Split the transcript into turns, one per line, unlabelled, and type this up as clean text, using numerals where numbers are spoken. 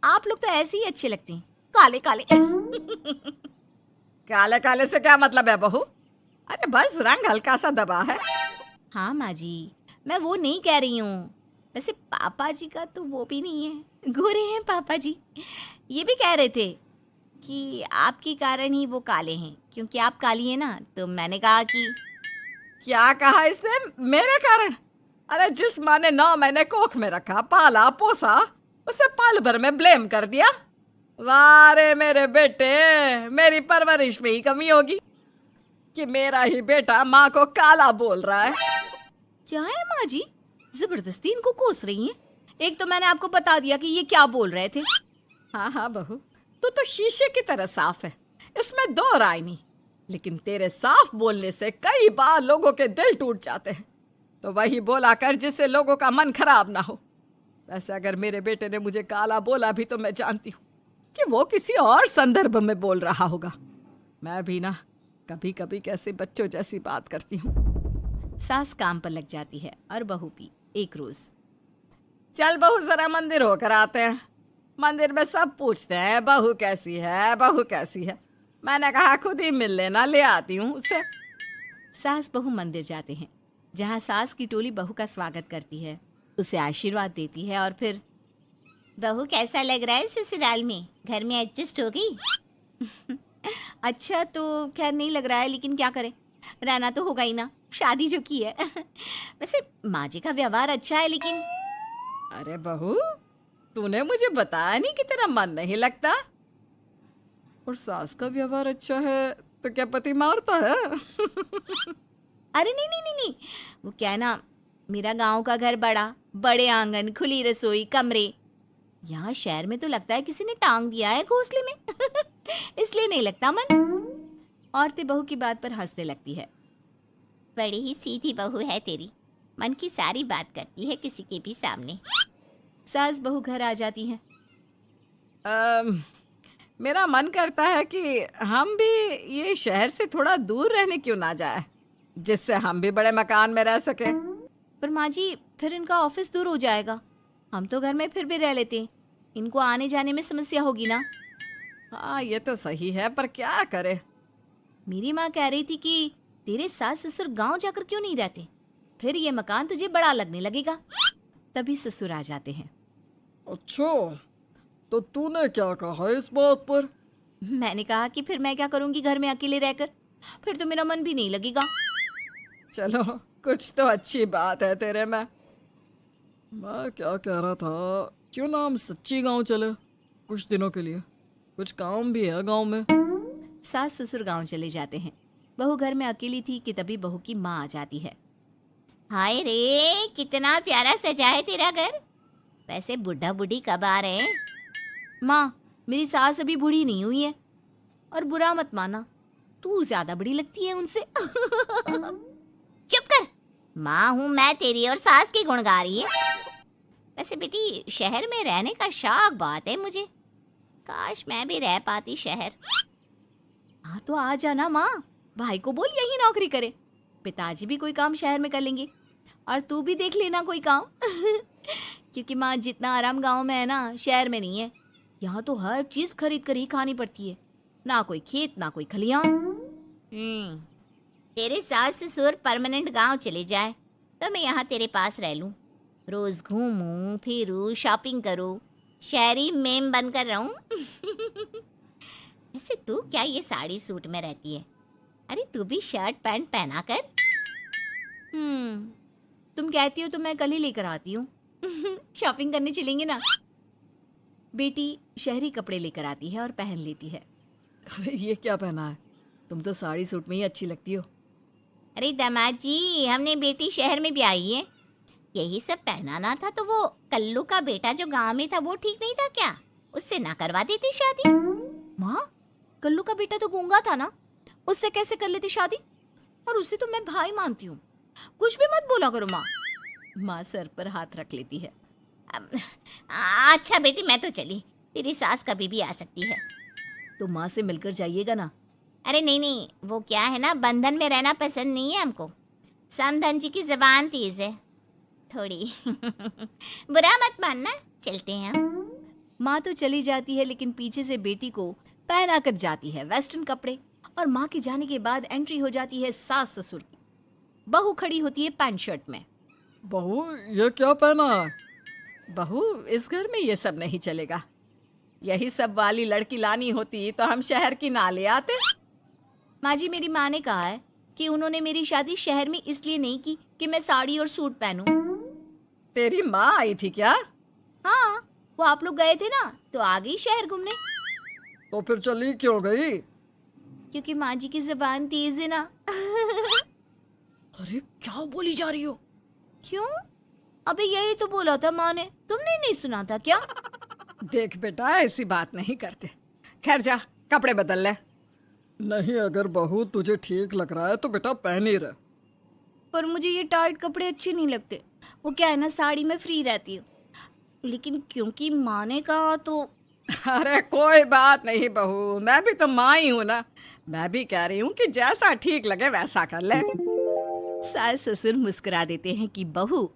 आप लोग तो ऐसे ही अच्छे लगते हैं, काले काले।
काले काले से क्या मतलब है बहू? अरे बस रंग हल्का सा दबा है।
हाँ माँ जी, मैं वो नहीं कह रही हूँ। वैसे पापा जी का तो वो भी नहीं है, गोरे हैं पापा जी। ये भी कह रहे थे कि आपके कारण ही वो काले हैं, क्योंकि आप काली हैं ना, तो मैंने कहा कि
क्या कहा इसने? मेरे कारण? अरे जिस माँ ने 9 महीने कोख में रखा, पाला पोसा, उसे पल भर में ब्लेम कर दिया। वाह रे मेरे बेटे, मेरी परवरिश में ही कमी होगी कि मेरा ही बेटा माँ को काला बोल रहा है।
क्या है माँ जी, जबरदस्ती इनको कोस रही हैं? एक तो मैंने आपको बता दिया कि ये क्या बोल रहे थे।
हाँ हाँ बहू, तू तो शीशे की तरह साफ है, इसमें दो राय नहीं। लेकिन तेरे साफ बोलने से कई बार लोगों के दिल टूट जाते हैं। तो वही बोला कर जिससे लोगों का मन खराब ना हो। वैसे अगर मेरे बेटे ने मुझे काला बोला भी तो मैं जानती हूँ कि वो किसी और संदर्भ में बोल रहा होगा। मैं भी ना कभी कभी कैसे बच्चों जैसी बात करती हूँ।
सास काम पर लग जाती है और बहू भी। एक रोज
चल बहू जरा मंदिर होकर आते हैं। मंदिर में सब पूछते हैं बहू कैसी है, बहू कैसी है। मैंने कहा खुद ही मिल लेना, ले आती हूँ उसे।
सास बहू मंदिर जाते हैं, जहाँ सास की टोली बहू का स्वागत करती है, उसे आशीर्वाद देती है और फिर, बहू कैसा लग रहा है ससुराल में, घर में एडजस्ट हो गई? अच्छा तो खैर नहीं लग रहा है, लेकिन क्या करें, रहना तो होगा ही ना, शादी जो की है। वैसे माँ जी का व्यवहार अच्छा है, लेकिन
अरे बहू, तूने मुझे बताया नहीं कि तेरा मन नहीं लगता। और सास का व्यवहार अच्छा है तो क्या पति मारता है?
अरे नहीं नहीं नहीं नहीं, वो क्या है ना, मेरा गांव का घर बड़ा, बड़े आंगन, खुली रसोई, कमरे। यहाँ शहर में तो लगता है किसी ने टांग दिया है घोंसले में। इसलिए नहीं लगता मन। औरतें बहू की बात पर हंसने लगती है। बड़ी ही सीधी बहू है तेरी, मन की सारी बात करती है किसी के भी सामने। सास बहू घर आ जाती हैं।
अम, मेरा मन करता है कि हम भी ये शहर से थोड़ा दूर रहने क्यों ना जाए, जिससे हम भी बड़े मकान में रह सके।
पर माँ जी, फिर इनका ऑफिस दूर हो जाएगा, हम तो घर में फिर भी रह लेते हैं, इनको आने जाने में समस्या होगी ना।
हाँ ये तो सही है, पर क्या करे।
मेरी माँ कह रही थी कि तेरे सास ससुर गांव जाकर क्यों नहीं रहते, फिर ये मकान तुझे बड़ा लगने लगेगा। तभी ससुर आ जाते हैं।
अच्छा, तो तूने क्या कहा इस बात पर?
मैंने कहा कि फिर मैं क्या करूंगी घर में अकेले रहकर, फिर तो मेरा मन भी नहीं लगेगा।
चलो, कुछ तो अच्छी बात है तेरे में। मैं क्या कह रहा था, क्यों ना हम सच्ची गांव चले कुछ दिनों के लिए? कुछ काम भी है गांव में।
सास ससुर गांव चले जाते हैं। बहू घर में अकेली थी कि तभी बहू की माँ आ जाती है। हाय रे, कितना प्यारा सजा है तेरा घर। वैसे बुढ़ा बुढ़ी कब आ रहे हैं? माँ, मेरी सास अभी बूढ़ी नहीं हुई है, और बुरा मत माना, तू ज्यादा बड़ी लगती है उनसे। चुप कर, माँ हूँ मैं तेरी और सास की गुण गा रही है। वैसे बेटी, शहर में रहने का शौक बहुत है मुझे, काश मैं भी रह पाती शहर। हाँ तो आ जाना माँ, भाई को बोल यही नौकरी करे, पिताजी भी कोई काम शहर में कर लेंगे, और तू भी देख लेना कोई काम। क्योंकि माँ, जितना आराम गांव में है ना, शहर में नहीं है। यहाँ तो हर चीज खरीद कर ही खानी पड़ती है, ना कोई खेत ना कोई खलियान। तेरे सास ससुर परमानेंट गांव चले जाए तो मैं यहाँ तेरे पास रह लूं, रोज घूमूं फिरूं, शॉपिंग करूं, शहरी मेम बनकर रहूं। वैसे तू क्या ये साड़ी सूट में रहती है? अरे तू भी शर्ट पैंट पहना कर। तुम कहती हो तो मैं कल ही लेकर आती हूँ। शॉपिंग करने चलेंगे ना। बेटी शहरी कपड़े लेकर आती है और पहन लेती है।
अरे ये क्या पहना है? तुम तो साड़ी सूट में ही अच्छी लगती हो।
अरे दामाद जी, हमने बेटी शहर में भी आई है, यही सब पहनाना था तो वो कल्लू का बेटा जो गांव में था वो ठीक नहीं था क्या? उससे ना करवा देती शादी? माँ, कल्लू का बेटा तो गूंगा था ना, उससे कैसे कर लेती शादी? और उसे तो मैं भाई मानती हूँ, कुछ भी मत बोला करो माँ। माँ सर पर हाथ रख लेती है। अच्छा बेटी, मैं तो चली, तेरी सास कभी भी आ सकती है। तो माँ से मिलकर जाइएगा ना। अरे नहीं नहीं, वो क्या है ना, बंधन में रहना पसंद नहीं है हमको। समधन जी की जबान तेज है थोड़ी। बुरा मत मानना, चलते हैं हम। माँ तो चली जाती है लेकिन पीछे से बेटी को पहना कर जाती है वेस्टर्न कपड़े, और माँ के जाने के बाद एंट्री हो जाती है सास ससुर की। बहू खड़ी होती है पैंट शर्ट में।
बहू, ये क्या पहना है? बहू, इस घर में ये सब नहीं चलेगा। यही सब वाली लड़की लानी होती तो हम शहर की ना ले आते।
माँ जी, मेरी माँ ने कहा है कि उन्होंने मेरी शादी शहर में इसलिए नहीं की कि मैं साड़ी और सूट पहनूं।
तेरी माँ आई थी क्या?
हाँ, वो आप लोग गए थे ना तो आ गई शहर घूमने।
तो फिर चली क्यों गई?
क्योंकि माँ जी की जुबान तेज है ना।
अरे क्या बोली जा रही हो?
क्यों? अबे यही तो बोला था माँ ने, तुमने नहीं सुना था क्या?
देख बेटा, ऐसी बात नहीं करते। खैर जा, कपड़े बदल ले। नहीं, अगर बहू तुझे ठीक लग रहा है तो बेटा पहन ही रहे।
पर मुझे ये टाइट कपड़े अच्छे नहीं लगते। वो क्या है ना, साड़ी में फ्री रहती हूँ, लेकिन क्योंकि माँ ने कहा तो।
अरे कोई बात नहीं बहू, मैं भी तो माँ ही हूँ ना। मैं भी कह रही हूँ कि जैसा ठीक लगे वैसा कर ले।
सास ससुर मुस्कुरा देते हैं कि बहू